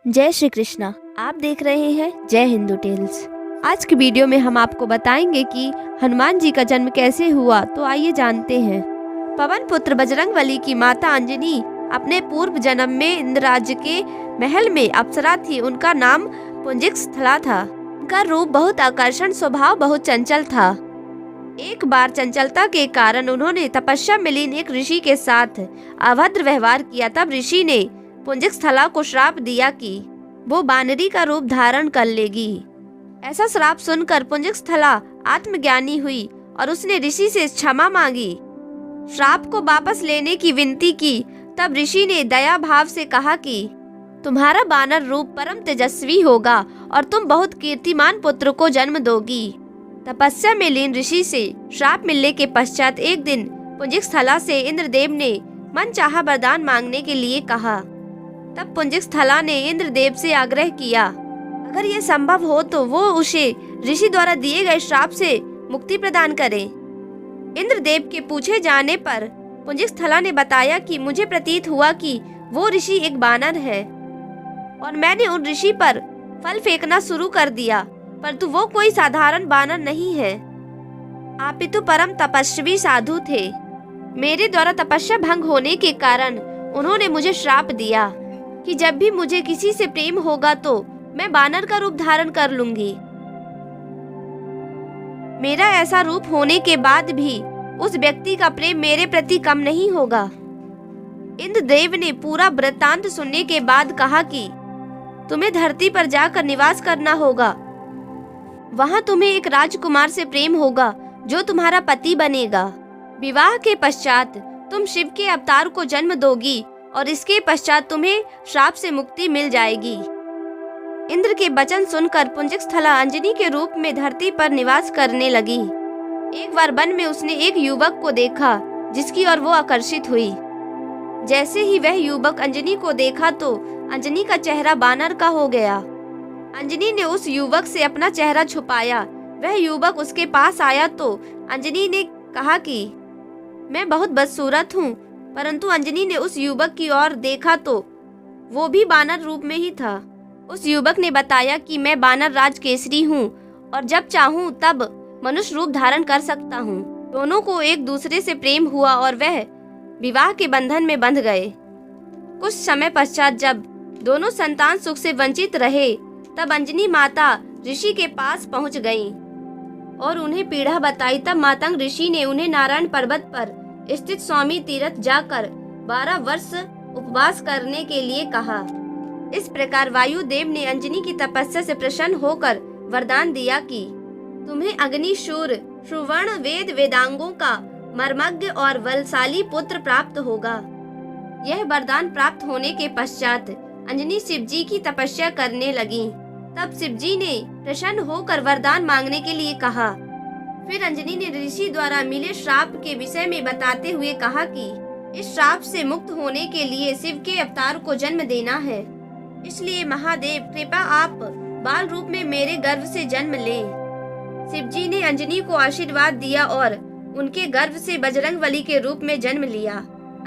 जय श्री कृष्णा। आप देख रहे हैं जय हिंदू टेल्स। आज की वीडियो में हम आपको बताएंगे कि हनुमान जी का जन्म कैसे हुआ। तो आइए जानते हैं। पवन पुत्र बजरंगबली की माता अंजनी अपने पूर्व जन्म में इंद्रराज के महल में अप्सरा थी। उनका नाम पुंजिकस्थला था। उनका रूप बहुत आकर्षण, स्वभाव बहुत चंचल था। एक बार चंचलता के कारण उन्होंने तपस्या में लीन एक ऋषि के साथ अभद्र व्यवहार किया। तब ऋषि ने पुंजिकस्थला को श्राप दिया कि वो बानरी का रूप धारण कर लेगी। ऐसा श्राप सुनकर पुंजिकस्थला आत्मज्ञानी हुई और उसने ऋषि से क्षमा मांगी, श्राप को वापस लेने की विनती की। तब ऋषि ने दया भाव से कहा कि तुम्हारा बानर रूप परम तेजस्वी होगा और तुम बहुत कीर्तिमान पुत्र को जन्म दोगी। तपस्या में लीन ऋषि से श्राप मिलने के पश्चात एक दिन पुंजिकस्थला से इंद्रदेव ने मनचाहा वरदान मांगने के लिए कहा। तब पुंजिकस्थला ने इंद्रदेव से आग्रह किया, अगर ये संभव हो तो वो उसे ऋषि द्वारा दिए गए श्राप से मुक्ति प्रदान करे। इंद्रदेव के पूछे जाने पर पुंजिकस्थला ने बताया कि मुझे प्रतीत हुआ कि वो ऋषि एक बानर है और मैंने उन ऋषि पर फल फेंकना शुरू कर दिया, परंतु वो कोई साधारण बानर नहीं है। अपितु परम तपस्वी साधु थे। मेरे द्वारा तपस्या भंग होने के कारण उन्होंने मुझे श्राप दिया कि जब भी मुझे किसी से प्रेम होगा तो मैं बानर का रूप धारण कर लूंगी। मेरा ऐसा रूप होने के बाद भी उस व्यक्ति का प्रेम मेरे प्रति कम नहीं होगा। इंद्रदेव ने पूरा वृत्तांत सुनने के बाद कहा कि तुम्हें धरती पर जाकर निवास करना होगा। वहां तुम्हें एक राजकुमार से प्रेम होगा जो तुम्हारा पति बनेगा। विवाह के पश्चात तुम शिव के अवतार को जन्म दोगी और इसके पश्चात तुम्हें श्राप से मुक्ति मिल जाएगी। इंद्र के वचन सुनकर पुंजिकस्थला अंजनी के रूप में धरती पर निवास करने लगी। एक बार वन में उसने एक युवक को देखा जिसकी ओर वो आकर्षित हुई। जैसे ही वह युवक अंजनी को देखा तो अंजनी का चेहरा बानर का हो गया। अंजनी ने उस युवक से अपना चेहरा छुपाया। वह युवक उसके पास आया तो अंजनी ने कहा कि मैं बहुत बदसूरत हूँ, परंतु अंजनी ने उस युवक की ओर देखा तो वो भी बानर रूप में ही था। उस युवक ने बताया कि मैं बानर राज केसरी हूँ और जब चाहूँ तब मनुष्य रूप धारण कर सकता हूँ। दोनों को एक दूसरे से प्रेम हुआ और वह विवाह के बंधन में बंध गए। कुछ समय पश्चात जब दोनों संतान सुख से वंचित रहे तब अंजनी माता ऋषि के पास पहुँच गयी और उन्हें पीड़ा बताई। तब मातंग ऋषि ने उन्हें नारायण पर्वत पर स्थित स्वामी तीर्थ जाकर 12 वर्ष उपवास करने के लिए कहा। इस प्रकार वायुदेव ने अंजनी की तपस्या से प्रसन्न होकर वरदान दिया कि तुम्हें अग्निशूर सुवर्ण वेद वेदांगों का मर्मज्ञ और बलशाली पुत्र प्राप्त होगा। यह वरदान प्राप्त होने के पश्चात अंजनी शिवजी की तपस्या करने लगी। तब शिवजी ने प्रसन्न होकर वरदान मांगने के लिए कहा। फिर अंजनी ने ऋषि द्वारा मिले श्राप के विषय में बताते हुए कहा कि इस श्राप से मुक्त होने के लिए शिव के अवतार को जन्म देना है। इसलिए महादेव कृपा आप बाल रूप में मेरे गर्भ से जन्म लें। शिवजी ने अंजनी को आशीर्वाद दिया और उनके गर्भ से बजरंगबली के रूप में जन्म लिया।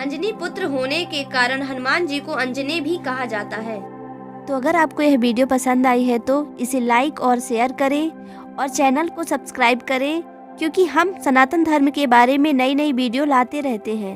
अंजनी पुत्र होने के कारण हनुमान जी को अंजनी भी कहा जाता है। तो अगर आपको यह वीडियो पसंद आई है तो इसे लाइक और शेयर करें और चैनल को सब्सक्राइब करें, क्योंकि हम सनातन धर्म के बारे में नई नई वीडियो लाते रहते हैं।